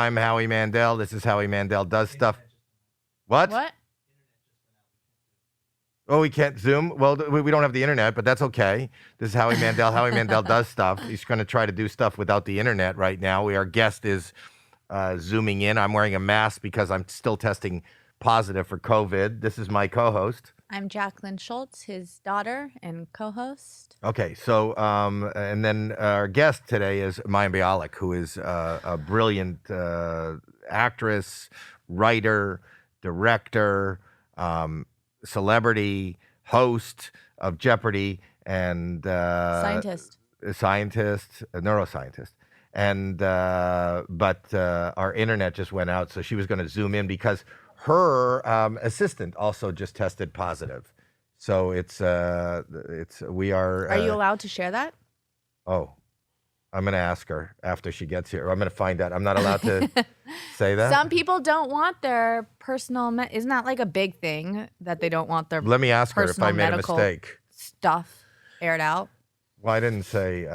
I'm Howie Mandel. This is Howie Mandel Does Stuff. What? Oh, we can't Zoom? Well, we don't have the internet, but that's okay. This is Howie Mandel. Howie Mandel Does Stuff. He's going to try to do stuff without the internet right now. Our guest is Zooming in. I'm wearing a mask because I'm still testing positive for COVID. This is my co-host. I'm Jacqueline Schultz, his daughter and co-host. Okay, so and then our guest today is Mayim Bialik, who is a brilliant actress, writer, director, celebrity, host of Jeopardy, and Scientist, a neuroscientist. And but our internet just went out, so she was going to Zoom in because her assistant also just tested positive. So we are. Are you allowed to share that? Oh, I'm going to ask her after she gets here. I'm going to find out. I'm not allowed to say that. Some people don't want their personal. Isn't that like a big thing that they don't want their? Let me ask her if I made a mistake. Stuff aired out. Well, I didn't say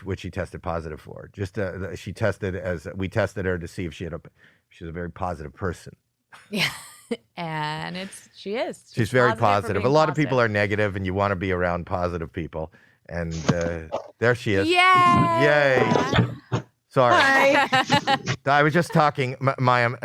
what she tested positive for. Just she tested we tested her to see if she's a very positive person. Yeah, and she is. She's very positive. A lot of people are negative, and you want to be around positive people. And there she is. Yay! Sorry. Hi. I was just talking, Mayim.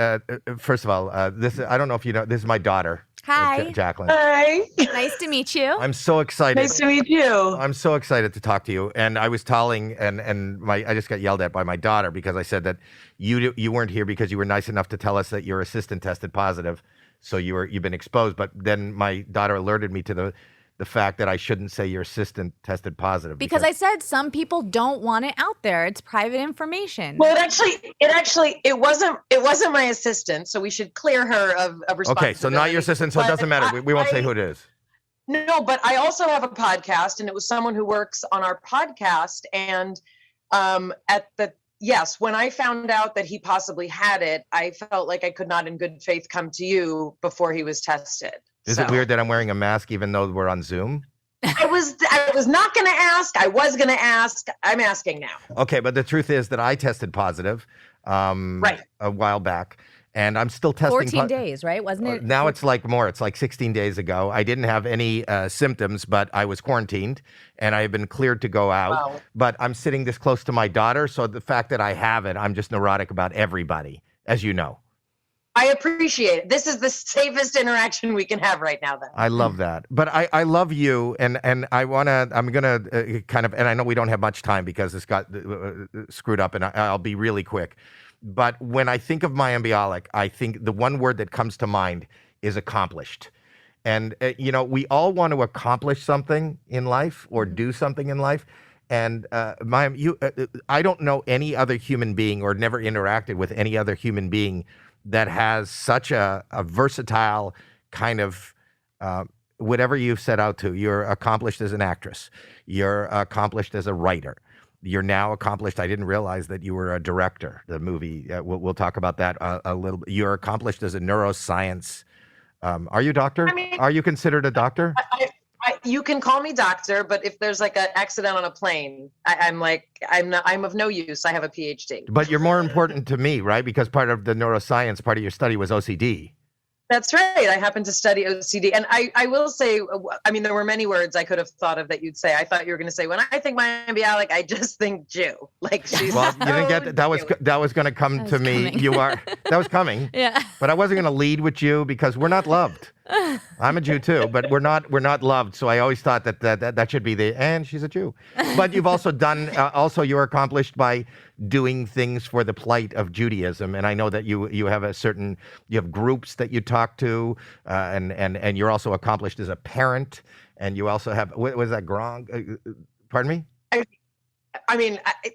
First of all, I don't know if you know. This is my daughter. Hi, Jacqueline. Hi. Nice to meet you. I'm so excited. Nice to meet you. I'm so excited to talk to you. And I was telling, I just got yelled at by my daughter because I said that you weren't here because you were nice enough to tell us that your assistant tested positive, so you've been exposed. But then my daughter alerted me to the fact that I shouldn't say your assistant tested positive because I said some people don't want it out there. It's private information. Well, it wasn't my assistant, so we should clear her of responsibility. Okay, so not your assistant, so it doesn't matter. We won't say who it is. No, but I also have a podcast, and it was someone who works on our podcast. And when I found out that he possibly had it, I felt like I could not in good faith come to you before he was tested. Is it weird that I'm wearing a mask even though we're on Zoom? I was not going to ask. I was going to ask. I'm asking now. Okay, but the truth is that I tested positive a while back, and I'm still testing. 14 days, right? Wasn't it? Now it's like more. It's like 16 days ago. I didn't have any symptoms, but I was quarantined, and I have been cleared to go out. Wow. But I'm sitting this close to my daughter, so the fact that I have it, I'm just neurotic about everybody, as you know. I appreciate it. This is the safest interaction we can have right now, then. I love that. But I love you, and I'm going to kind of, and I know we don't have much time because this got screwed up, and I'll be really quick. But when I think of Mayim Bialik, I think the one word that comes to mind is accomplished. And, we all want to accomplish something in life or do something in life. And Mayim, I don't know any other human being or never interacted with any other human being that has such a versatile kind of whatever you've set out to. You're accomplished as an actress. You're accomplished as a writer. You're now accomplished. I didn't realize that you were a director. The movie, we'll talk about that a little bit. You're accomplished as a neuroscience. Are you a doctor? Are you considered a doctor? You can call me doctor, but if there's like an accident on a plane, I'm of no use. I have a PhD. But you're more important to me, right? Because part of the neuroscience, part of your study was OCD. That's right. I happen to study OCD. And I will say, there were many words I could have thought of that you'd say. I thought you were going to say, when I think Mayim Bialik, I just think Jew. Like she's Well, you didn't get that was going to come to me. That was coming. Yeah. But I wasn't going to lead with you because we're not loved. I'm a Jew too, but we're not loved. So I always thought that should be and she's a Jew. But you've also done, you're accomplished by doing things for the plight of Judaism. And I know that you have you have groups that you talk to, and you're also accomplished as a parent. And you also have, what was that, Gronk? Pardon me?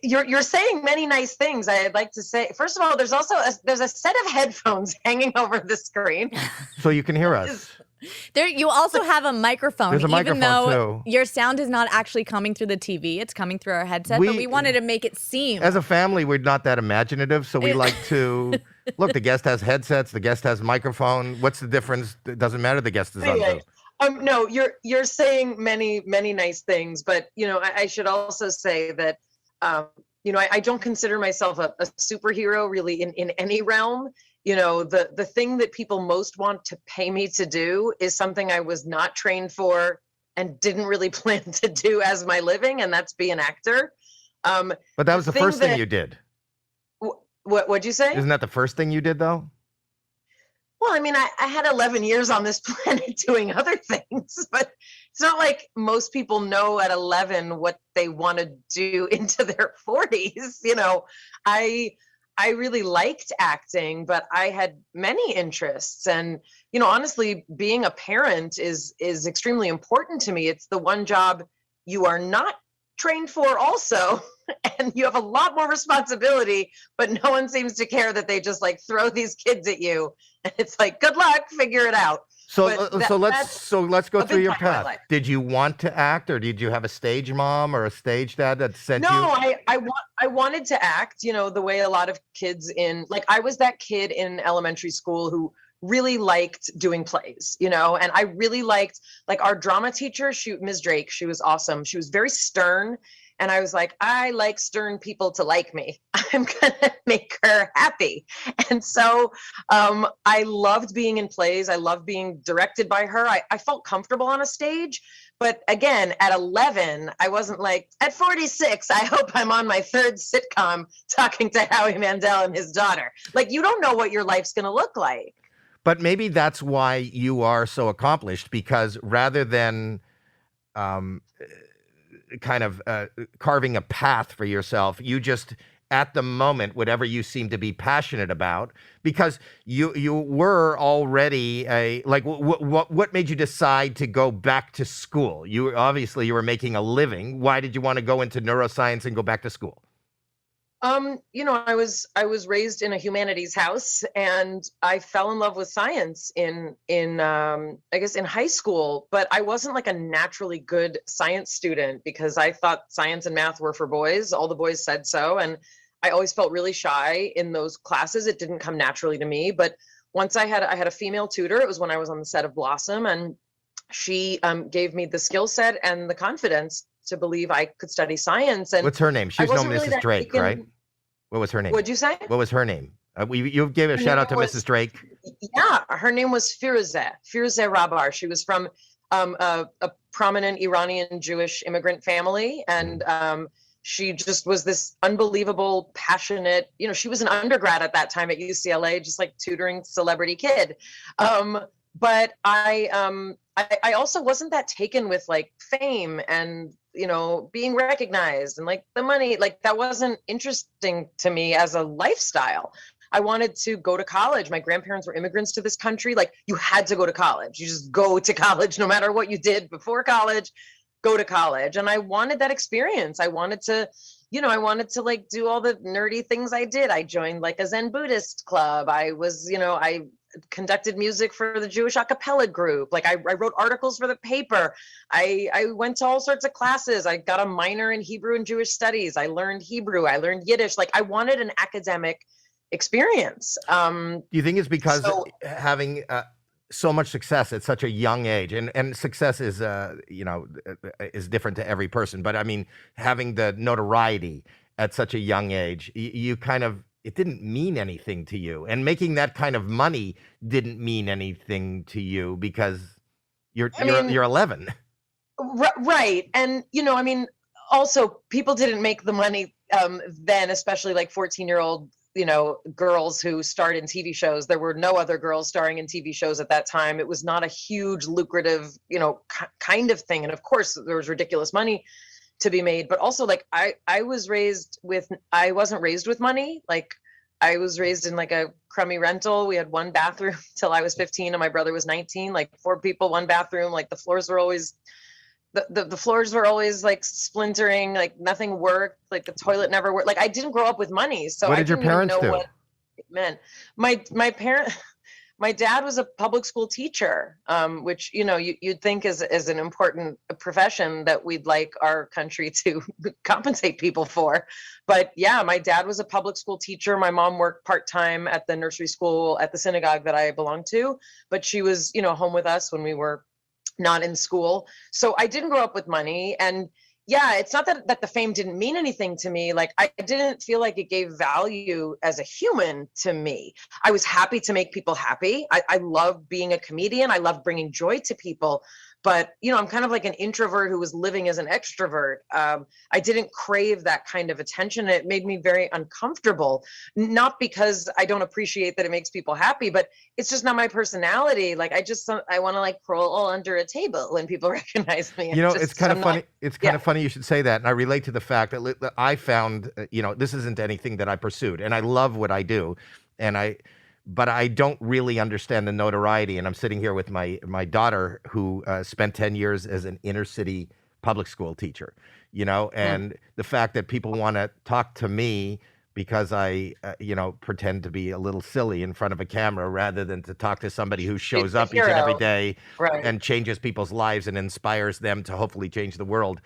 You're saying many nice things. I'd like to say, first of all, there's a set of headphones hanging over the screen, so you can hear us. You also have a microphone. There's a even microphone though too. Your sound is not actually coming through the TV; it's coming through our headset. But we wanted to make it seem. As a family, we're not that imaginative, so we like to look. The guest has headsets. The guest has microphone. What's the difference? It doesn't matter. The guest is on Zoom. No, you're saying many nice things, but I should also say that I don't consider myself a superhero really in any realm. The thing that people most want to pay me to do is something I was not trained for and didn't really plan to do as my living, and that's be an actor. But that was the first thing you did. What'd you say? Isn't that the first thing you did, though? Well, I mean, I had 11 years on this planet doing other things, but it's not like most people know at 11 what they want to do into their 40s. I really liked acting, but I had many interests. And, honestly, being a parent is extremely important to me. It's the one job you are not trained for also. And you have a lot more responsibility, but no one seems to care that they just like throw these kids at you. And it's like, good luck, figure it out. So let's go through your path. Did you want to act, or did you have a stage mom or a stage dad that sent you? No, I wanted to act, the way a lot of kids I was that kid in elementary school who really liked doing plays, and I really liked our drama teacher, Ms. Drake. She was awesome. She was very stern. And I was like, I like stern people to like me. I'm going to make her happy. And so I loved being in plays. I loved being directed by her. I felt comfortable on a stage. But again, at 11, I wasn't like, at 46, I hope I'm on my third sitcom talking to Howie Mandel and his daughter. You don't know what your life's going to look like. But maybe that's why you are so accomplished, because rather than kind of carving a path for yourself, you just, at the moment, whatever you seem to be passionate about, because you were already what made you decide to go back to school? You were making a living. Why did you want to go into neuroscience and go back to school? I was raised in a humanities house, and I fell in love with science in I guess in high school, but I wasn't like a naturally good science student because I thought science and math were for boys. All the boys said so, and I always felt really shy in those classes. It didn't come naturally to me, but once I had a female tutor. It was when I was on the set of Blossom, and she gave me the skill set and the confidence to believe I could study science. And what's her name? She's no Mrs. Drake, right? What was her name? What'd you say? What was her name? You gave a shout out to Mrs. Drake. Yeah, her name was Firuzeh Rabar. She was from a prominent Iranian Jewish immigrant family, and she just was this unbelievable, passionate. She was an undergrad at that time at UCLA, just like tutoring celebrity kid. But I also wasn't that taken with fame and being recognized and the money. That wasn't interesting to me as a lifestyle. I wanted to go to college. My grandparents were immigrants to this country. You had to go to college. You just go to college no matter what you did before college. Go to college. And I wanted that experience. I wanted to do all the nerdy things I did. I joined a Zen Buddhist club. I was, I conducted music for the Jewish a cappella group. I wrote articles for the paper. I went to all sorts of classes. I got a minor in Hebrew and Jewish studies. I learned Hebrew. I learned Yiddish. I wanted an academic experience. Do you think it's because having so much success at such a young age, and success is is different to every person, but I mean, having the notoriety at such a young age, you kind of, it didn't mean anything to you, and making that kind of money didn't mean anything to you because you're 11. Right. And also people didn't make the money then, especially 14-year-old girls who starred in TV shows. There were no other girls starring in TV shows at that time. It was not a huge lucrative, kind of thing. And of course there was ridiculous money to be made, but also I wasn't raised with money. I was raised in a crummy rental. We had one bathroom till I was 15 and my brother was 19, 4 people, one bathroom. The floors were always the floors were always splintering, nothing worked, the toilet never worked. I didn't grow up with money. So what did your parents do? What it meant. My dad was a public school teacher, which, you'd think is an important profession that we'd like our country to compensate people for. But yeah, my dad was a public school teacher. My mom worked part-time at the nursery school at the synagogue that I belonged to, but she was, home with us when we were not in school. So I didn't grow up with money. And, yeah, it's not that the fame didn't mean anything to me. Like, I didn't feel like it gave value as a human to me. I was happy to make people happy. I love being a comedian. I love bringing joy to people. But, I'm kind of like an introvert who was living as an extrovert. I didn't crave that kind of attention. It made me very uncomfortable, not because I don't appreciate that it makes people happy, but it's just not my personality. Like, I want to like crawl under a table when people recognize me. It's kind of funny. It's kind of funny you should say that. And I relate to the fact that I found, this isn't anything that I pursued, and I love what I do. But I don't really understand the notoriety. And I'm sitting here with my daughter who spent 10 years as an inner city public school teacher, and the fact that people want to talk to me because I, pretend to be a little silly in front of a camera rather than to talk to somebody who shows up each and every day and changes people's lives and inspires them to hopefully change the world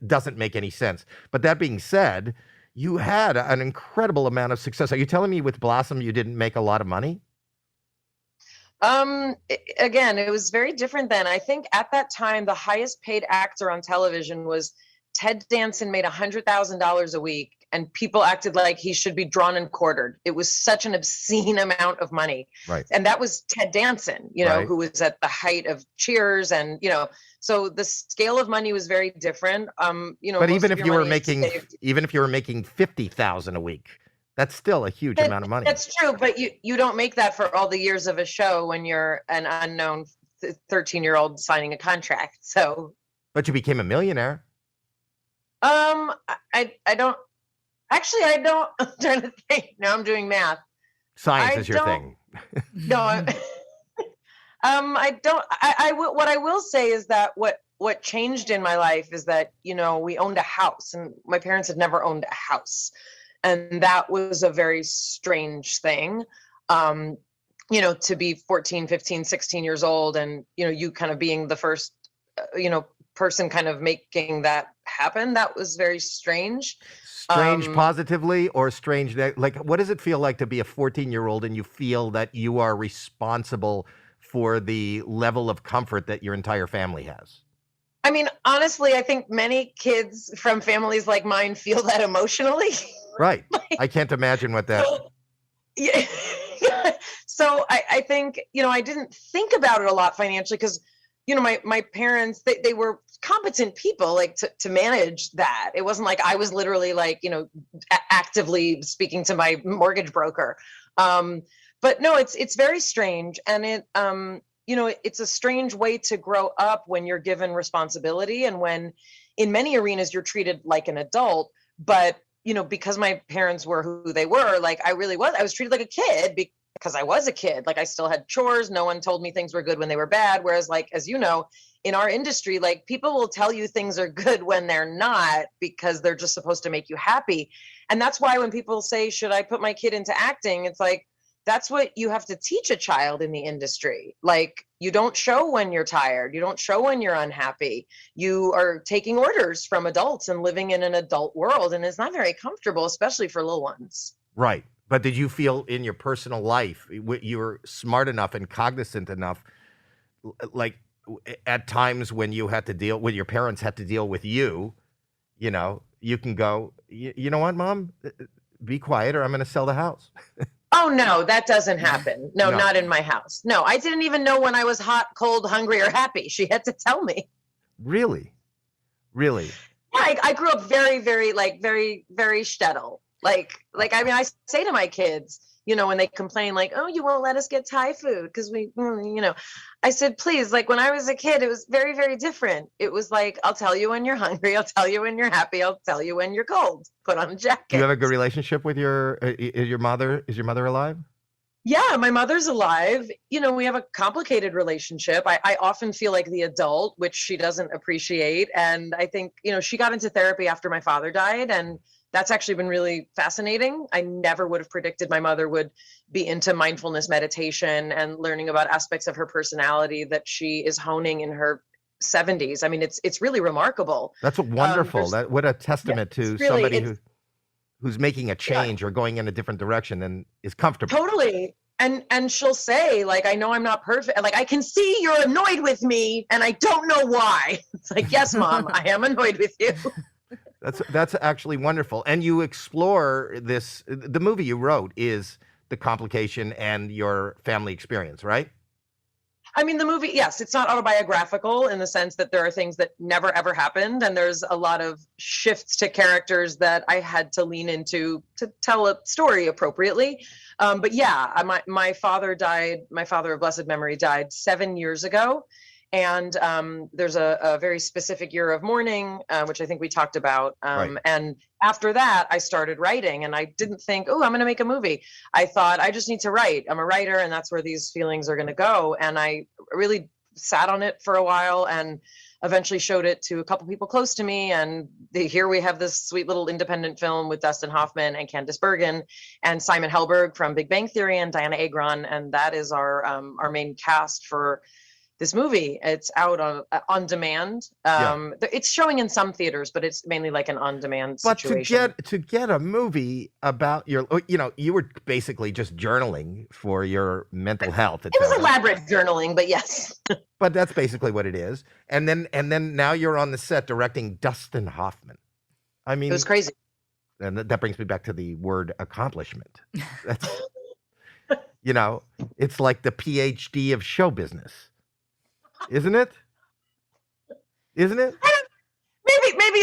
doesn't make any sense. But that being said, you had an incredible amount of success. Are you telling me with Blossom you didn't make a lot of money? Again, it was very different then. I think at that time, the highest paid actor on television was Ted Danson, made $100,000 a week, and people acted like he should be drawn and quartered. It was such an obscene amount of money. Right. And that was Ted Danson, who was at the height of Cheers. And, so the scale of money was very different. But even if you were making $50,000 a week, that's still a huge amount of money. That's true. But you don't make that for all the years of a show when you're an unknown 13-year-old signing a contract. So. But you became a millionaire. I don't. Actually, I don't. I'm trying to think. Now I'm doing math. Science is your thing. No, I don't. What I will say is that what changed in my life is that we owned a house, and my parents had never owned a house, and that was a very strange thing. To be 14, 15, 16 years old, and you kind of being the first, person kind of making that happen. That was very strange. Strange positively, or strange that, like, what does it feel like to be a 14-year-old and you feel that you are responsible for the level of comfort that your entire family has? I mean, honestly, I think many kids from families like mine feel that emotionally. Right. I can't imagine what that. Yeah. So I think, I didn't think about it a lot financially because, my parents, they were competent people, like to manage that. It wasn't like I was literally like, actively speaking to my mortgage broker. But no, it's very strange. And it's a strange way to grow up when you're given responsibility and when in many arenas you're treated like an adult. But, because my parents were who they were, like I was treated like a kid because I was a kid. Like I still had chores. No one told me things were good when they were bad. Whereas like, as you know, in our industry, like people will tell you things are good when they're not because they're just supposed to make you happy. And that's why when people say, should I put my kid into acting? It's like, that's what you have to teach a child in the industry. Like you don't show when you're tired. You don't show when you're unhappy. You are taking orders from adults and living in an adult world. And it's not very comfortable, especially for little ones. Right. But did you feel in your personal life, you were smart enough and cognizant enough, like at times when you had to deal, when your parents had to deal with you, you can go, you know what, Mom, be quiet or I'm going to sell the house. Oh, no, that doesn't happen. No, not in my house. No, I didn't even know when I was hot, cold, hungry, or happy. She had to tell me. Really? Really? Yeah, I grew up very, very, very, very shtetl. Like, I mean, I say to my kids, when they complain, like, oh, you won't let us get Thai food because I said, please, like when I was a kid, it was very, very different. It was like, I'll tell you when you're hungry. I'll tell you when you're happy. I'll tell you when you're cold. Put on a jacket. Do you have a good relationship with your mother? Is your mother alive? Yeah, my mother's alive. We have a complicated relationship. I often feel like the adult, which she doesn't appreciate. And I think, she got into therapy after my father died, and that's actually been really fascinating. I never would have predicted my mother would be into mindfulness meditation and learning about aspects of her personality that she is honing in her 70s. I mean, it's really remarkable. That's wonderful. What a testament to somebody who's making a change or going in a different direction and is comfortable. Totally. and she'll say, like, I know I'm not perfect. Like, I can see you're annoyed with me and I don't know why. It's like, yes, Mom, I am annoyed with you. That's actually wonderful. And you explore this, the movie you wrote is the complication and your family experience, right? I mean, the movie, yes, it's not autobiographical in the sense that there are things that never, ever happened. And there's a lot of shifts to characters that I had to lean into to tell a story appropriately. But yeah, my father died, my father of blessed memory died 7 years ago. And there's a very specific year of mourning, which I think we talked about. Right. And after that, I started writing, and I didn't think, oh, I'm going to make a movie. I thought, I just need to write. I'm a writer, and that's where these feelings are going to go. And I really sat on it for a while and eventually showed it to a couple people close to me. And here we have this sweet little independent film with Dustin Hoffman and Candice Bergen and Simon Helberg from Big Bang Theory and Diana Agron. And that is our main cast for this movie. It's out on demand. It's showing in some theaters, but it's mainly like an on-demand situation. But to get a movie about your, you were basically just journaling for your mental health. It was elaborate journaling, but yes. But that's basically what it is. And then now you're on the set directing Dustin Hoffman. I mean, it was crazy. And that brings me back to the word accomplishment. That's, it's like the PhD of show business. Isn't it? Maybe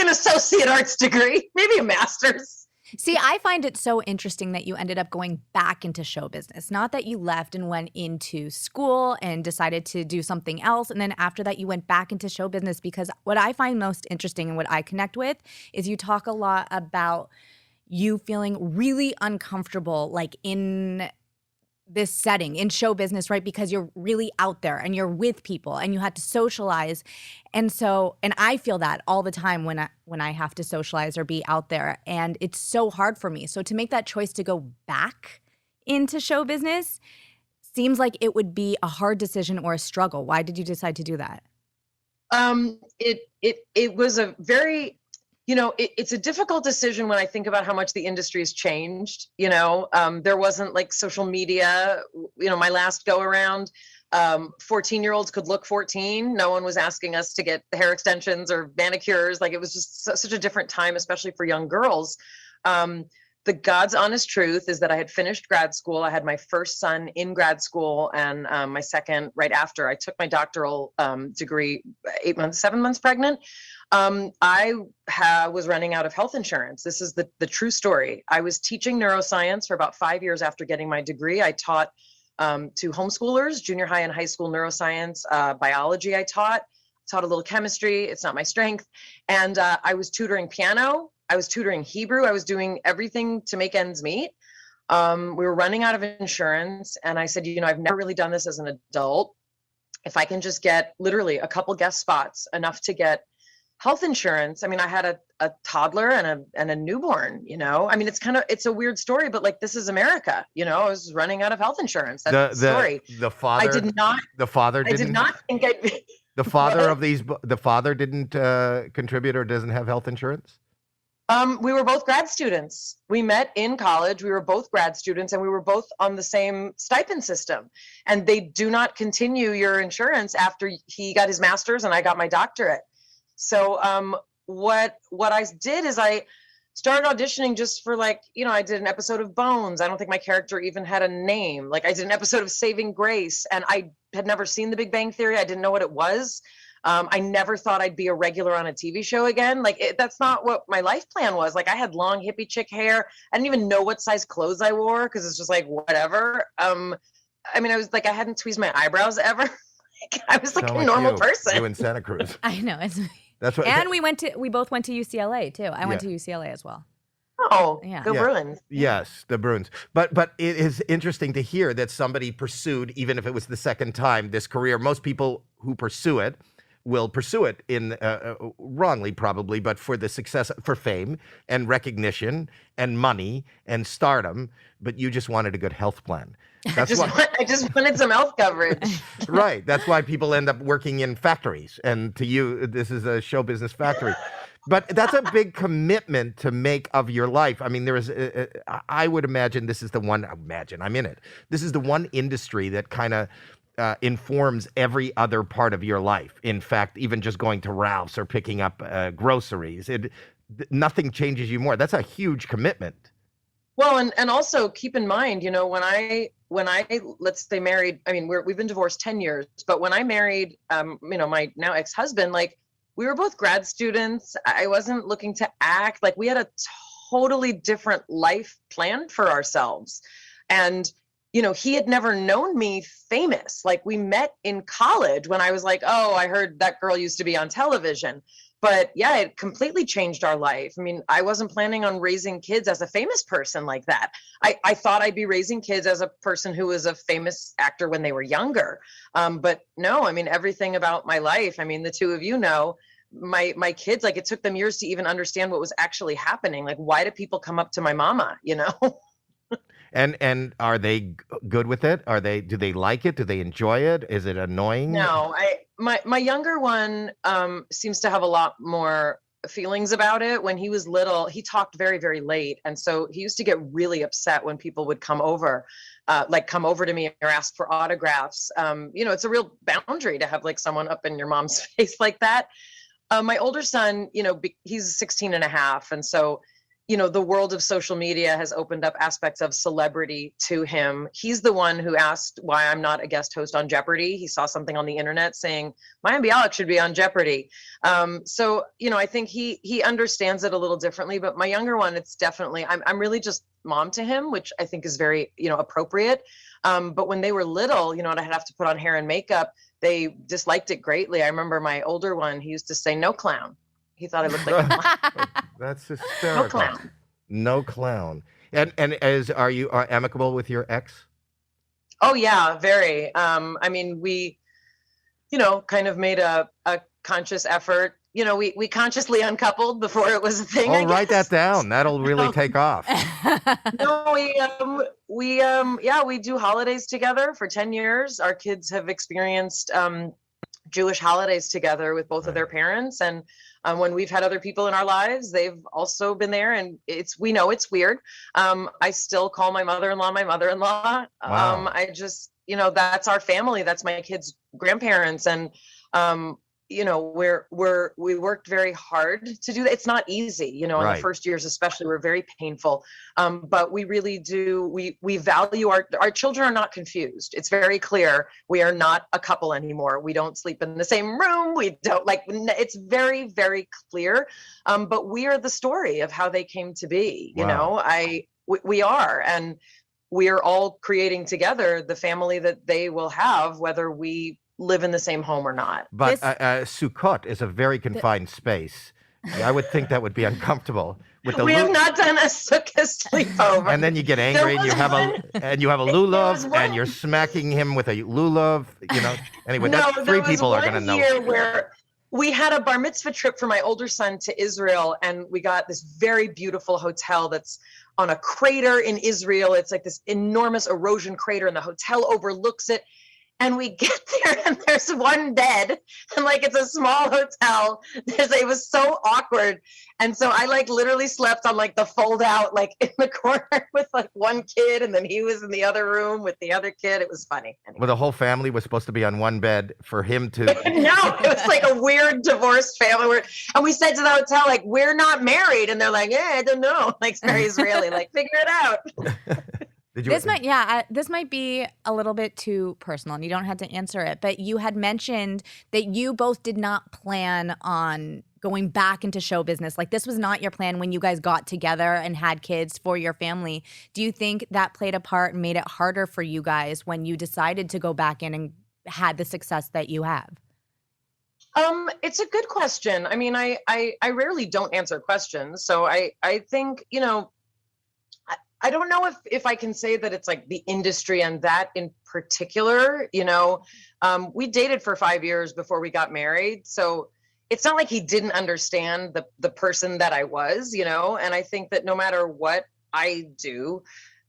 an associate arts degree, maybe a master's. See, I find it so interesting that you ended up going back into show business. Not that you left and went into school and decided to do something else. And then after that, you went back into show business, because what I find most interesting and what I connect with is you talk a lot about you feeling really uncomfortable, like in this setting in show business, right? Because you're really out there and you're with people and you had to socialize. And I feel that all the time when I have to socialize or be out there, and it's so hard for me. So to make that choice to go back into show business seems like it would be a hard decision or a struggle. Why did you decide to do that? It was a very, it's a difficult decision when I think about how much the industry has changed. There wasn't like social media, my last go around, 14-year-olds could look 14. No one was asking us to get hair extensions or manicures. Like, it was just such a different time, especially for young girls. The God's honest truth is that I had finished grad school. I had my first son in grad school, and my second right after. I took my doctoral degree 7 months pregnant. I was running out of health insurance. This is the true story. I was teaching neuroscience for about 5 years after getting my degree. I taught to homeschoolers, junior high and high school neuroscience, biology. I taught a little chemistry. It's not my strength. And I was tutoring piano. I was tutoring Hebrew. I was doing everything to make ends meet. We were running out of insurance. And I said, I've never really done this as an adult. If I can just get literally a couple guest spots, enough to get health insurance. I mean, I had a toddler and a newborn, I mean, it's a weird story, but like, this is America, I was running out of health insurance. That's the story. The father didn't think the father didn't contribute or doesn't have health insurance. We were both grad students. We met in college. We were both grad students, and we were both on the same stipend system. And they do not continue your insurance after he got his master's and I got my doctorate. So what I did is I started auditioning just for I did an episode of Bones. I don't think my character even had a name. Like, I did an episode of Saving Grace, and I had never seen The Big Bang Theory. I didn't know what it was. I never thought I'd be a regular on a TV show again. That's not what my life plan was. Like, I had long hippie chick hair. I didn't even know what size clothes I wore, because it's just like, whatever. I mean, I was like, I hadn't tweezed my eyebrows ever. I was like a normal person. You in Santa Cruz. I know. That's what. And we both went to UCLA too. I went to UCLA as well. Oh, yeah. Go Bruins. Yes, the Bruins. But it is interesting to hear that somebody pursued, even if it was the second time, this career. Most people who pursue it will pursue it in wrongly probably, but for the success, for fame and recognition and money and stardom. But you just wanted a good health plan. I just wanted some health coverage. Right. That's why people end up working in factories. And to you, this is a show business factory. But that's a big commitment to make of your life. I mean, there is, I would imagine this is the one, I'm in it. This is the one industry that kind of informs every other part of your life. In fact, even just going to Ralph's or picking up groceries, nothing changes you more. That's a huge commitment. Well, and also keep in mind, you know, when I let's say married, I mean, we've been divorced 10 years, but when I married, you know, my now ex-husband, like we were both grad students. I wasn't looking to act. Like we had a totally different life planned for ourselves. And, you know, he had never known me famous. Like we met in college when I was like, oh, I heard that girl used to be on television. But yeah, it completely changed our life. I mean, I wasn't planning on raising kids as a famous person like that. I thought I'd be raising kids as a person who was a famous actor when they were younger. But no, I mean, everything about my life, I mean, the two of you know, my kids, like it took them years to even understand what was actually happening. Like, why do people come up to my mama, you know? And are they good with it? Do they like it? Do they enjoy it? Is it annoying? No, my younger one seems to have a lot more feelings about it. When he was little, he talked very, very late. And so he used to get really upset when people would come over to me or ask for autographs. You know, it's a real boundary to have like someone up in your mom's face like that. My older son, you know, he's 16 and a half. And so, you know, the world of social media has opened up aspects of celebrity to him. He's the one who asked why I'm not a guest host on Jeopardy. He saw something on the internet saying Mayim Bialik should be on Jeopardy. So, you know, I think he understands it a little differently, but my younger one, it's definitely, I'm really just mom to him, which I think is very, you know, appropriate. But when they were little, you know, and I'd have to put on hair and makeup, they disliked it greatly. I remember my older one, he used to say, "No clown." He thought I looked like a clown. That's hysterical. No clown. No clown. And are you amicable with your ex? Oh yeah, very. I mean, we, you know, kind of made a conscious effort. You know, we consciously uncoupled before it was a thing. Oh, write that down. That'll really take off. No, we do holidays together for 10 years. Our kids have experienced Jewish holidays together with both of their parents. And when we've had other people in our lives, they've also been there. And we know it's weird. I still call my mother-in-law my mother-in-law. Wow. I just, you know, that's our family. That's my kids' grandparents. And, you know, we worked very hard to do that. It's not easy, you know, in the first years, especially, were very painful. But we really do, we value our children are not confused. It's very clear. We are not a couple anymore. We don't sleep in the same room. We don't it's very, very clear. But we are the story of how they came to be, you know, we are, and we are all creating together the family that they will have, whether we live in the same home or not. But Sukkot is a very confined space. I would think that would be uncomfortable. We have not done a Sukkot sleepover. And then you get angry and you have a lulav and you're smacking him with a lulav. You know. Anyway, three people are going to know. There was 1 year where we had a bar mitzvah trip for my older son to Israel, and we got this very beautiful hotel that's on a crater in Israel. It's like this enormous erosion crater, and the hotel overlooks it. And we get there and there's one bed, and like it's a small hotel. It was so awkward. And so I like literally slept on like the fold out, like in the corner with like one kid, and then he was in the other room with the other kid. It was funny. Anyway. Well, the whole family was supposed to be on one bed for him to. No, it was like a weird divorced family. And we said to the hotel, like, we're not married. And they're like, yeah, I don't know. Like, it's very Israeli, like, figure it out. This might be a little bit too personal, and you don't have to answer it, but you had mentioned that you both did not plan on going back into show business. Like, this was not your plan when you guys got together and had kids for your family. Do you think that played a part and made it harder for you guys when you decided to go back in and had the success that you have? It's a good question. I mean, I rarely don't answer questions. So I think, you know, I don't know if I can say that it's like the industry and that in particular, you know, we dated for 5 years before we got married. So it's not like he didn't understand the person that I was, you know, and I think that no matter what I do,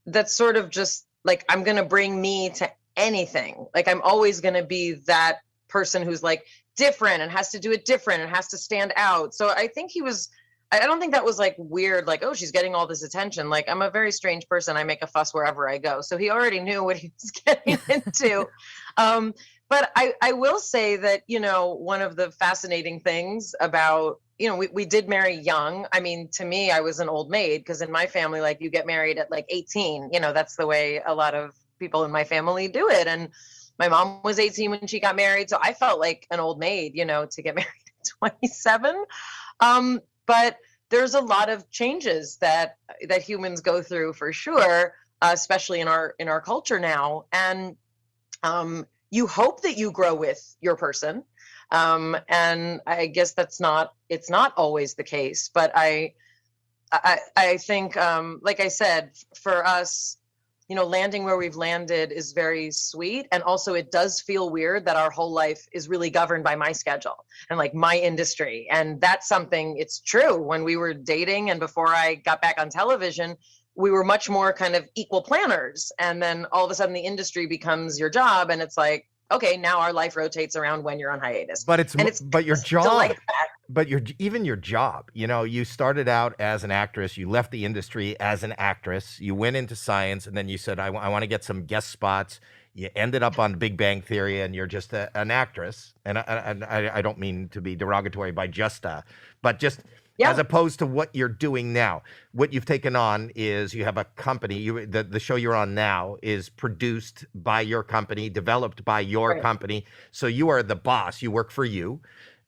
that's sort of just like, I'm going to bring me to anything. Like, I'm always going to be that person who's like different and has to do it different and has to stand out. So I think I don't think that was like weird, like, oh, she's getting all this attention. Like, I'm a very strange person. I make a fuss wherever I go. So he already knew what he was getting into. But I will say that, one of the fascinating things about, we did marry young. I mean, to me, I was an old maid because in my family, like, you get married at like 18. That's the way a lot of people in my family do it. And my mom was 18 when she got married. So I felt like an old maid, to get married at 27. But there's a lot of changes that humans go through for sure, especially in our culture now. And you hope that you grow with your person. And I guess it's not always the case. But I think, like I said, for us, landing where we've landed is very sweet. And also it does feel weird that our whole life is really governed by my schedule and like my industry. And that's something, it's true. When we were dating and before I got back on television, we were much more kind of equal planners. And then all of a sudden the industry becomes your job. And it's like, okay, now our life rotates around when you're on hiatus. But your job, like that. But even your job, you started out as an actress, you left the industry as an actress, you went into science, and then you said, I want to get some guest spots. You ended up on Big Bang Theory, and you're just an actress. And I don't mean to be derogatory by but just as opposed to what you're doing now. What you've taken on is you have a company. The show you're on now is produced by your company, developed by your company. So you are the boss. You work for you.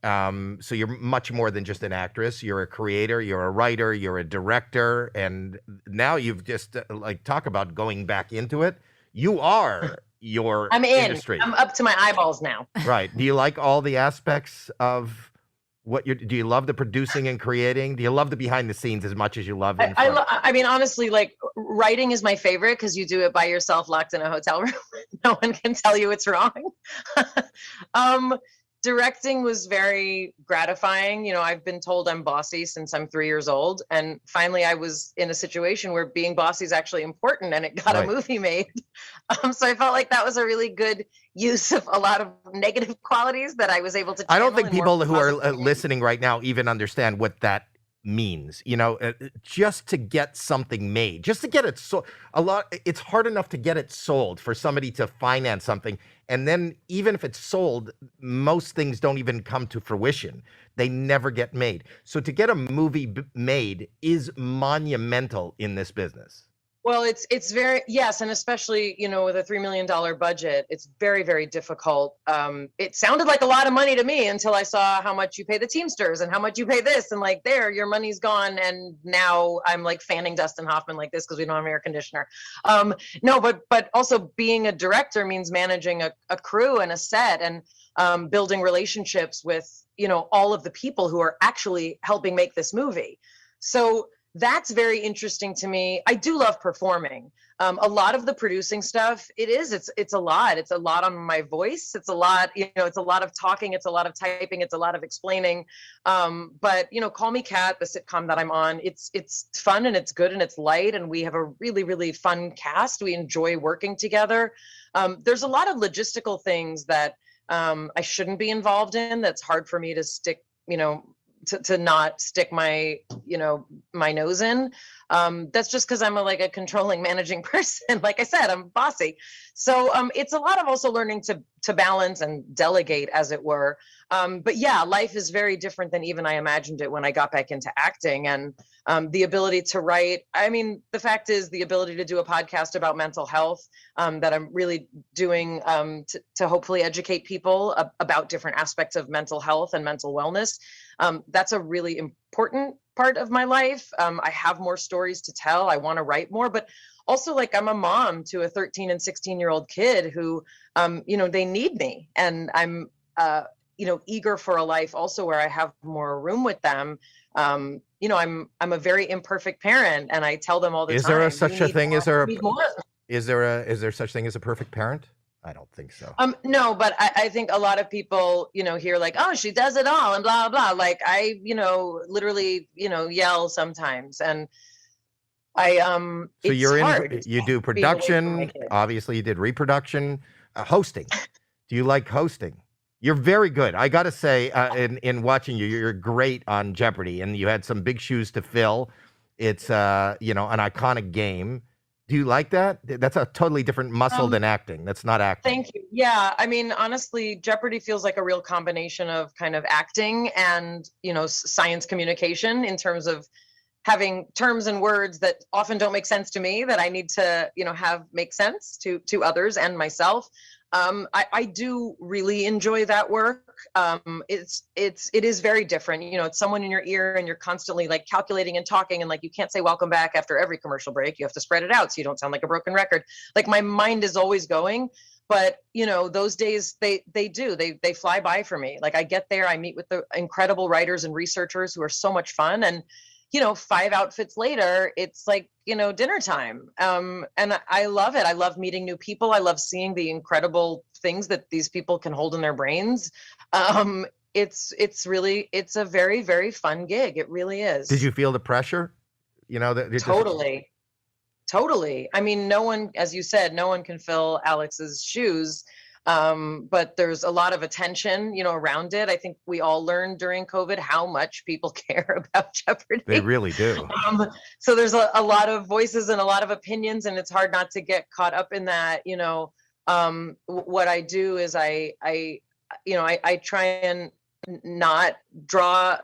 So you're much more than just an actress. You're a creator, you're a writer, you're a director, and now you've just talk about going back into it. You are your industry. I'm up to my eyeballs now. Right. Do you like all the aspects of what do you love the producing and creating? Do you love the behind the scenes as much as you love it? I mean, honestly, like writing is my favorite because you do it by yourself, locked in a hotel room. No one can tell you it's wrong. Directing was very gratifying. I've been told I'm bossy since I'm 3 years old. And finally, I was in a situation where being bossy is actually important and it got a movie made. So I felt like that was a really good use of a lot of negative qualities that I was able to. I don't think people who are listening right now even understand what that means. Just to get something made, just to get it sold. It's hard enough to get it sold for somebody to finance something. And then even if it's sold, most things don't even come to fruition. They never get made. So to get a movie made is monumental in this business. Well, it's very, yes. And especially, with a $3 million budget, it's very, very difficult. It sounded like a lot of money to me until I saw how much you pay the Teamsters and how much you pay this. And like, your money's gone. And now I'm like fanning Dustin Hoffman like this because we don't have air conditioner. No, but also being a director means managing a crew and a set and building relationships with, all of the people who are actually helping make this movie. So that's very interesting to me. I do love performing. A lot of the producing stuff, it's a lot. It's a lot on my voice. It's a lot, it's a lot of talking. It's a lot of typing. It's a lot of explaining. But, Call Me Kat, the sitcom that I'm on, it's fun and it's good and it's light. And we have a really, really fun cast. We enjoy working together. There's a lot of logistical things that I shouldn't be involved in. That's hard for me to stick, to not stick my nose in. That's just because I'm a controlling, managing person. Like I said, I'm bossy. So it's a lot of also learning to balance and delegate, as it were. But yeah, life is very different than even I imagined it when I got back into acting. And the ability to write, I mean, the fact is the ability to do a podcast about mental health that I'm really doing to hopefully educate people about different aspects of mental health and mental wellness. That's a really important part of my life. I have more stories to tell. I want to write more, but also I'm a mom to a 13 and 16-year-old kid who, they need me, and I'm, eager for a life also where I have more room with them. I'm a very imperfect parent, and I tell them all the time. Is there such a thing? Is there such thing as a perfect parent? I don't think so. No, but I think a lot of people, hear oh, she does it all and blah, blah. Like I, literally, yell sometimes. And I, so you do production. Obviously you did reproduction, hosting. Do you like hosting? You're very good. I got to say, in watching you, you're great on Jeopardy, and you had some big shoes to fill. It's you know, an iconic game. Do you like that? That's a totally different muscle Um, than acting. That's not acting. Thank you. Yeah, I mean, honestly, Jeopardy feels like a real combination of kind of acting and, science communication in terms of having terms and words that often don't make sense to me that I need to, have make sense to others and myself. I do really enjoy that work. It is very different. It's someone in your ear and you're constantly like calculating and talking and like you can't say welcome back after every commercial break. You have to spread it out so you don't sound like a broken record. Like my mind is always going. But those days they fly by for me. Like I get there, I meet with the incredible writers and researchers who are so much fun, and 5 outfits later, it's like, dinner time. And I love it. I love meeting new people. I love seeing the incredible things that these people can hold in their brains. It's a very, very fun gig. It really is. Did you feel the pressure? Totally. Totally. I mean, no one, as you said, no one can fill Alex's shoes. But there's a lot of attention, around it. I think we all learned during COVID how much people care about Jeopardy. They really do. So there's a lot of voices and a lot of opinions, and it's hard not to get caught up in that. What I do is I try and not draw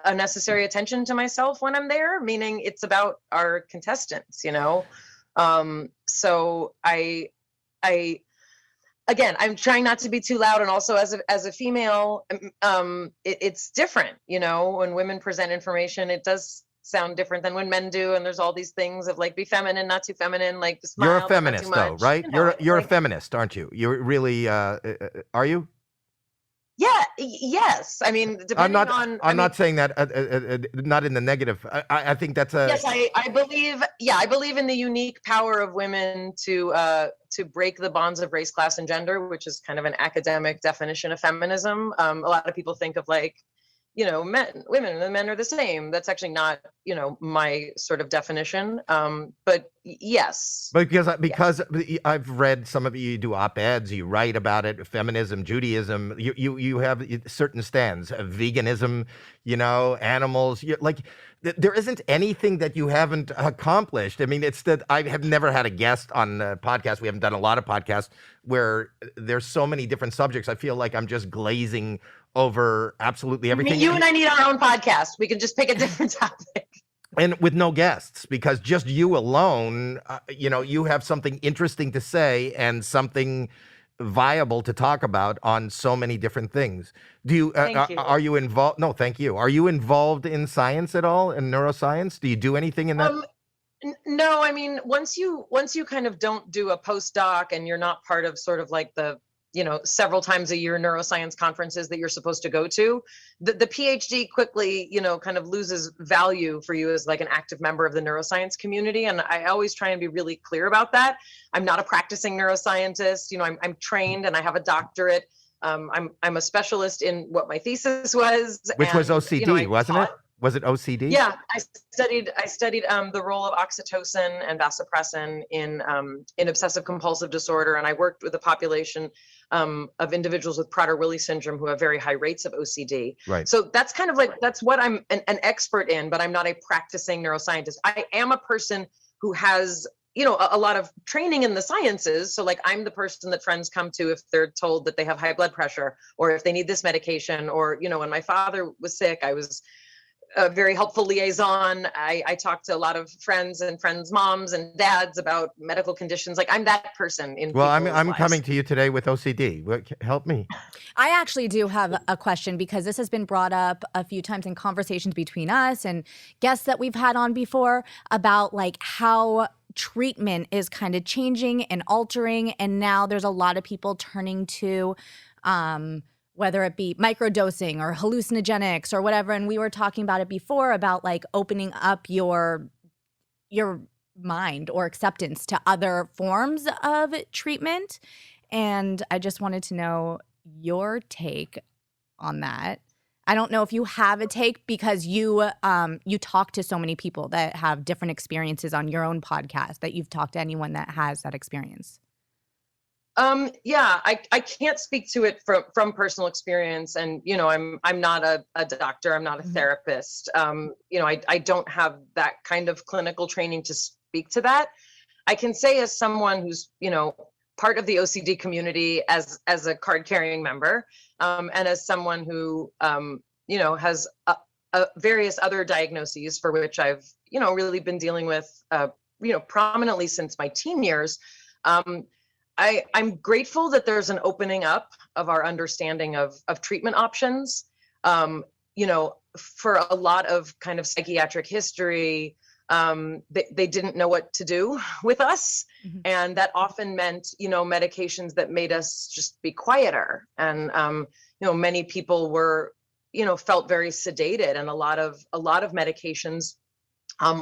unnecessary attention to myself when I'm there, meaning it's about our contestants, so again, I'm trying not to be too loud, and also as a female, it's different. When women present information, it does sound different than when men do, and there's all these things of like be feminine, not too feminine, like smile, You're a feminist, but not too much, though, right? You're a like, feminist, aren't you? You're really, are you? Yeah. Yes. I mean, depending on. I'm not saying that. Not in the negative. I think that's a. Yes, I believe. Yeah, I believe in the unique power of women to break the bonds of race, class, and gender, which is kind of an academic definition of feminism. A lot of people think of like, men, women, and men are the same. That's actually not, my sort of definition. But yes. Because I've read some of you do op-eds, you write about it, feminism, Judaism. You have certain stands, veganism, animals. There isn't anything that you haven't accomplished. I mean, it's that I have never had a guest on the podcast. We haven't done a lot of podcasts where there's so many different subjects. I feel like I'm just glazing over absolutely everything. You and I need our own podcast. We can just pick a different topic. And with no guests, because just you alone, you have something interesting to say and something viable to talk about on so many different things. Do you, Thank you. Are you involved? No, thank you. Are you involved in science at all, in neuroscience? Do you do anything in that? No, I mean, once you kind of don't do a postdoc and you're not part of sort of like the, several times a year neuroscience conferences that you're supposed to go to, the PhD quickly, kind of loses value for you as like an active member of the neuroscience community. And I always try and be really clear about that. I'm not a practicing neuroscientist. I'm trained and I have a doctorate. I'm a specialist in what my thesis was. Which was OCD, wasn't it? Was it OCD? Yeah, I studied the role of oxytocin and vasopressin in obsessive compulsive disorder, and I worked with a population of individuals with Prader-Willi syndrome who have very high rates of OCD. Right. So that's kind of like that's what I'm an expert in, but I'm not a practicing neuroscientist. I am a person who has a lot of training in the sciences. So like I'm the person that friends come to if they're told that they have high blood pressure or if they need this medication, or when my father was sick, I was a very helpful liaison. I talked to a lot of friends and friends' moms and dads about medical conditions. Like I'm that person in. Well, I'm coming to you today with OCD. Help me. I actually do have a question because this has been brought up a few times in conversations between us and guests that we've had on before about like how treatment is kind of changing and altering, and now there's a lot of people turning to whether it be microdosing or hallucinogenics or whatever. And we were talking about it before about like opening up your mind or acceptance to other forms of treatment. And I just wanted to know your take on that. I don't know if you have a take because you talk to so many people that have different experiences on your own podcast that you've talked to anyone that has that experience. Yeah, I can't speak to it from personal experience. And, I'm not a doctor. I'm not a therapist. I don't have that kind of clinical training to speak to that. I can say, as someone who's, part of the OCD community as a card carrying member, and as someone who, has various other diagnoses for which I've, really been dealing with, prominently since my teen years. I'm grateful that there's an opening up of our understanding of treatment options. For a lot of kind of psychiatric history, they didn't know what to do with us. Mm-hmm. And that often meant, medications that made us just be quieter. And, many people were, felt very sedated, and a lot of medications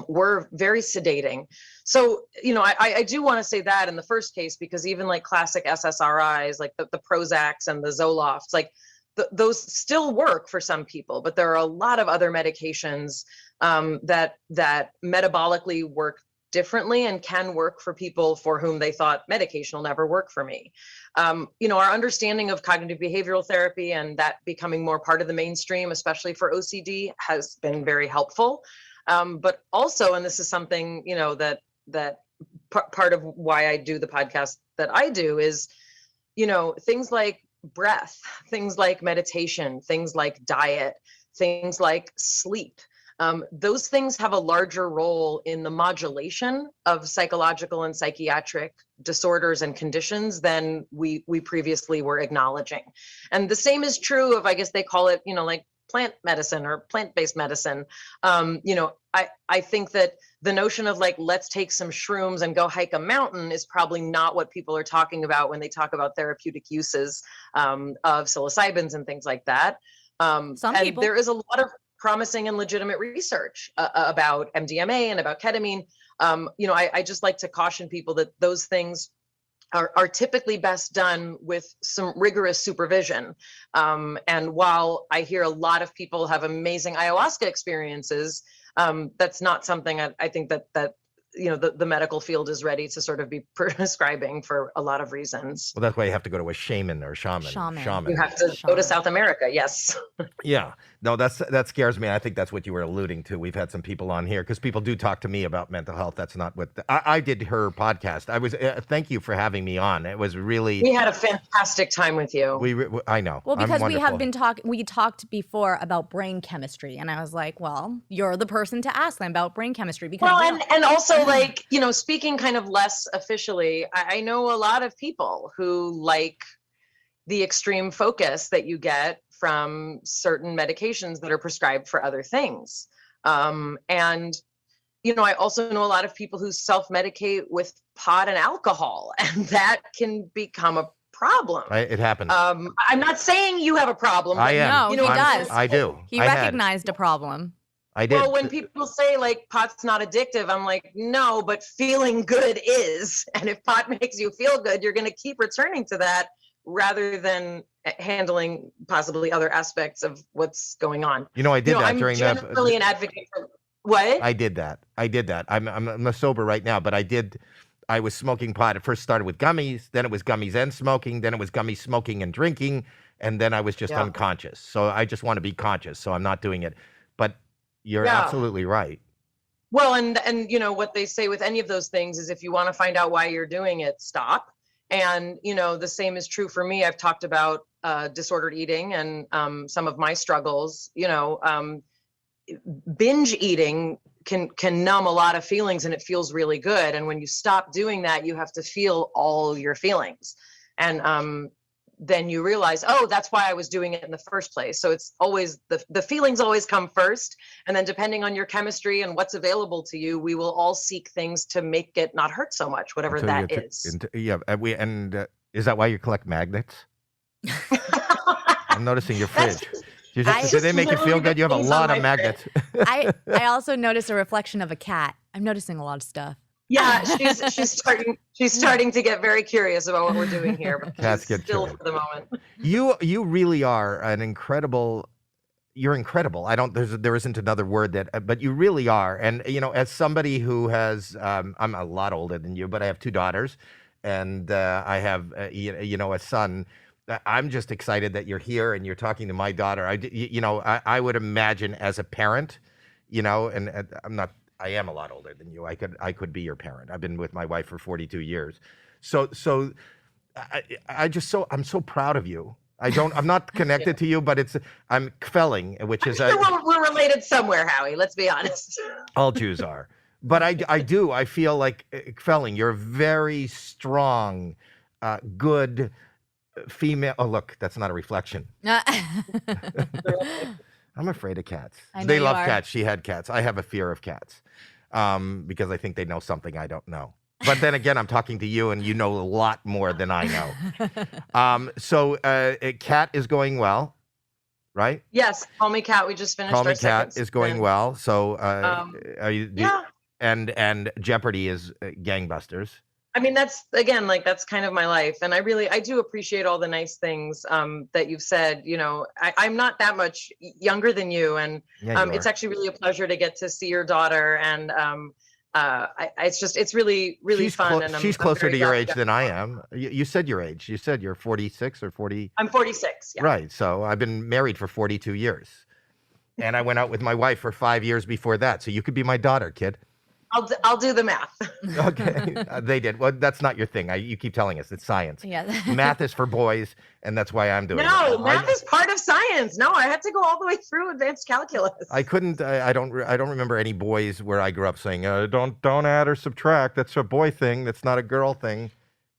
were very sedating. So, I do want to say that in the first case, because even like classic SSRIs, like the Prozacs and the Zolofts, like those still work for some people, but there are a lot of other medications that metabolically work differently and can work for people for whom they thought medication will never work for me. Our understanding of cognitive behavioral therapy and that becoming more part of the mainstream, especially for OCD, has been very helpful. But also, and this is something, that part of why I do the podcast that I do is, things like breath, things like meditation, things like diet, things like sleep. Those things have a larger role in the modulation of psychological and psychiatric disorders and conditions than we previously were acknowledging. And the same is true of, I guess they call it, like plant medicine or plant-based medicine. I think that the notion of like, let's take some shrooms and go hike a mountain is probably not what people are talking about when they talk about therapeutic uses of psilocybins and things like that. Some people. There is a lot of promising and legitimate research about MDMA and about ketamine. I just like to caution people that those things are typically best done with some rigorous supervision. And while I hear a lot of people have amazing ayahuasca experiences, that's not something I think that the medical field is ready to sort of be prescribing for a lot of reasons. Well, that's why you have to go to a shaman or shaman. You have to go to South America, yes. Yeah. No, that scares me. I think that's what you were alluding to. We've had some people on here because people do talk to me about mental health. That's not what I did her podcast. I was thank you for having me on. It was really. We had a fantastic time with you. I know. Well, because we have been we talked before about brain chemistry, and I was like, well, you're the person to ask them about brain chemistry because and also like, speaking kind of less officially, I know a lot of people who like the extreme focus that you get from certain medications that are prescribed for other things. And I also know a lot of people who self-medicate with pot and alcohol, and that can become a problem. It happens. I'm not saying you have a problem. I am. No, he does. I do. He recognized a problem. I did. Well, when people say like pot's not addictive, I'm like, no, but feeling good is. And if pot makes you feel good, you're going to keep returning to that rather than handling possibly other aspects of what's going on. I did that I'm during that. I'm generally an advocate for what? I did that. I'm sober right now, but I was smoking pot. It first started with gummies, then it was gummies and smoking, then it was gummies, smoking and drinking, and then I was just unconscious. So I just want to be conscious, so I'm not doing it. But you're absolutely right. Well, and what they say with any of those things is if you want to find out why you're doing it, stop. And, the same is true for me. I've talked about disordered eating and some of my struggles. Binge eating can numb a lot of feelings and it feels really good. And when you stop doing that, you have to feel all your feelings. And then you realize, oh, that's why I was doing it in the first place. So it's always the feelings always come first. And then depending on your chemistry and what's available to you, we will all seek things to make it not hurt so much, whatever that is. Is that why you collect magnets? I'm noticing your fridge. Do they make you feel good? You have a lot of magnets. I also notice a reflection of a cat. I'm noticing a lot of stuff. Yeah, she's starting to get very curious about what we're doing here, but Cats she's get still curious. for the moment. You really are an incredible. You're incredible. There isn't another word but you really are. And as somebody who has, I'm a lot older than you, but I have two daughters, and I have a son. I'm just excited that you're here and you're talking to my daughter. I would imagine as a parent, and I am a lot older than you. I could be your parent. I've been with my wife for 42 years. So I'm so proud of you. I'm not connected to you, but I'm Kvelling, which I'm is sure we're related somewhere, Howie. Let's be honest. all Jews are. But I feel like Kvelling, you're a very strong, good female. Oh, look, that's not a reflection. I'm afraid of cats. I know They you love are. cats. She had cats. I have a fear of cats because I think they know something I don't know. But then again, I'm talking to you, and you know a lot more than I know. So Cat is going well, right? Yes, Call Me Cat. We just finished Call our Me Cat second is going season. well. So Yeah. and Jeopardy is gangbusters. I mean, that's kind of my life. And I do appreciate all the nice things that you've said. I'm not that much younger than you. And Yeah, you it's are. actually really a pleasure to get to see your daughter. And it's really, really She's fun. And she's I'm closer very to your glad age than I am. You said your age. You said you're 46 or 40. I'm 46. Yeah. Right. So I've been married for 42 years. And I went out with my wife for 5 years before that. So you could be my daughter, kid. I'll do the math. Okay. They did. Well, that's not your thing. You keep telling us it's science. Yeah. Math is for boys, and that's why I'm doing No, it. math is part of science. No, I had to go all the way through advanced calculus. I couldn't. I don't remember any boys where I grew up saying, "Don't add or subtract. That's a boy thing. That's not a girl thing."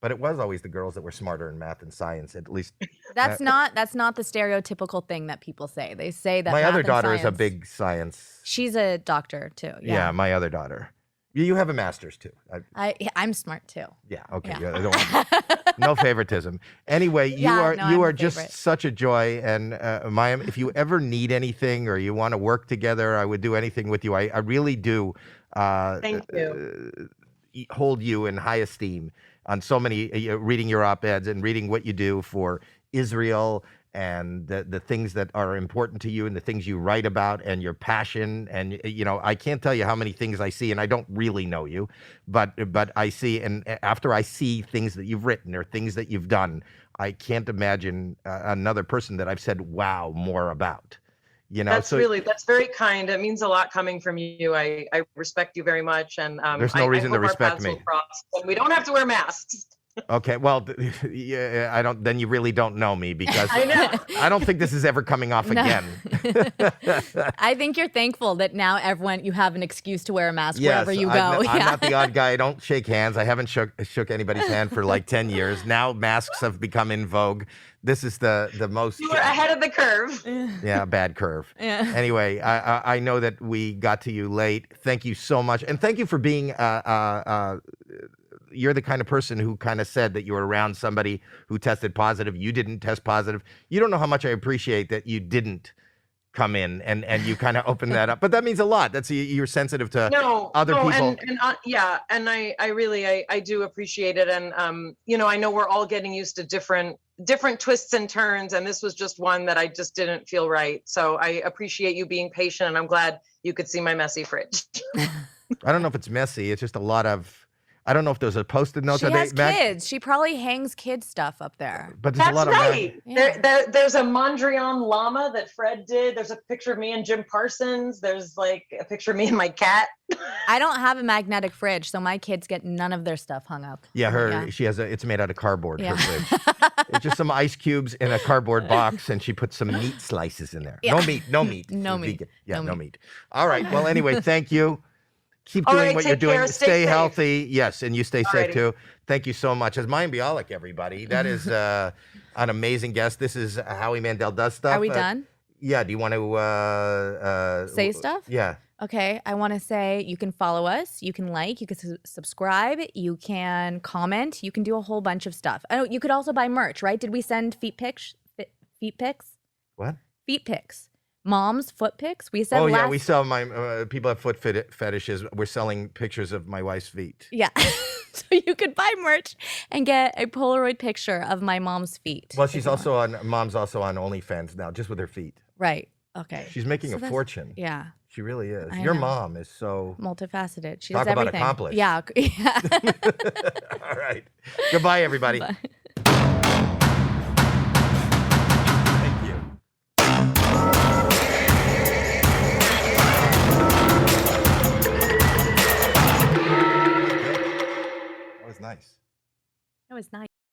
But it was always the girls that were smarter in math and science. At least That's not the stereotypical thing that people say. They say that my math other and daughter is a science- big science. She's a doctor too. Yeah, my other daughter. You have a master's too. I'm smart too. Yeah. Okay. Yeah. I don't want- no favoritism. Anyway, you Yeah, are no, I'm a just favorite. such a joy. And Mayim, if you ever need anything or you want to work together, I would do anything with you. I really do. Thank you. Hold you in high esteem on so many. Reading your op-eds and reading what you do for Israel and the things that are important to you and the things you write about and your passion. And I can't tell you how many things I see, and I don't really know you, but I see, and after I see things that you've written or things that you've done, I can't imagine another person that I've said wow more about. That's very kind. It means a lot coming from you. I respect you very much. And there's no reason I to hope our respect paths me. will cross, and we don't have to wear masks. Okay, well, yeah, I don't. Then you really don't know me because I know. I don't think this is ever coming off No. again. I think you're thankful that now you have an excuse to wear a mask wherever you go. I'm Yeah. not the odd guy. I don't shake hands. I haven't shook anybody's hand for like 10 years. Now masks have become in vogue. This is the most. You were ahead of the curve. Yeah, bad curve. Yeah. Anyway, I know that we got to you late. Thank you so much, and thank you for being. You're the kind of person who kind of said that you were around somebody who tested positive. You didn't test positive. You don't know how much I appreciate that you didn't come in and you kind of opened that up. But that means a lot. You're sensitive to other people. And I really do appreciate it. And I know we're all getting used to different twists and turns, and this was just one that I just didn't feel right. So I appreciate you being patient, and I'm glad you could see my messy fridge. I don't know if it's messy. It's just a lot of. I don't know if there's a post-it note. She has kids. She probably hangs kid stuff up there. But there's That's a lot of right. Yeah. There's a Mondrian llama that Fred did. There's a picture of me and Jim Parsons. There's like a picture of me and my cat. I don't have a magnetic fridge, so my kids get none of their stuff hung up. Yeah, she has it's made out of cardboard. Yeah. Her fridge. It's just some ice cubes in a cardboard box, and she put some meat slices in there. Yeah. No meat. No She's meat. vegan. Yeah, No no meat. meat. All right. Well, anyway, thank you. Keep All doing right, what you're take doing. care. Stay Stay safe. healthy. Yes, and you stay safe Alrighty. too. Thank you so much. As Mayim Bialik, everybody. That is an amazing guest. This is Howie Mandel Does Stuff. Are we done? Yeah. Do you want to Say stuff? Yeah. Okay, I want to say you can follow us, you can like, you can subscribe, you can comment, you can do a whole bunch of stuff. Oh, you could also buy merch, right? Did we send feet pics? Feet pics? What? Feet pics. Mom's foot pics? We said Oh, last... yeah. We sell people have foot fetishes. We're selling pictures of my wife's feet. Yeah. So you could buy merch and get a Polaroid picture of my mom's feet. Well, mom's also on OnlyFans now, just with her feet. Right. Okay. She's making So a that's- fortune. Yeah. She really is. I Your know. mom is so. Multifaceted. She Talk does about everything. accomplished. Yeah. Yeah. All right. Goodbye, everybody. Bye. Thank you. That was nice. That was nice.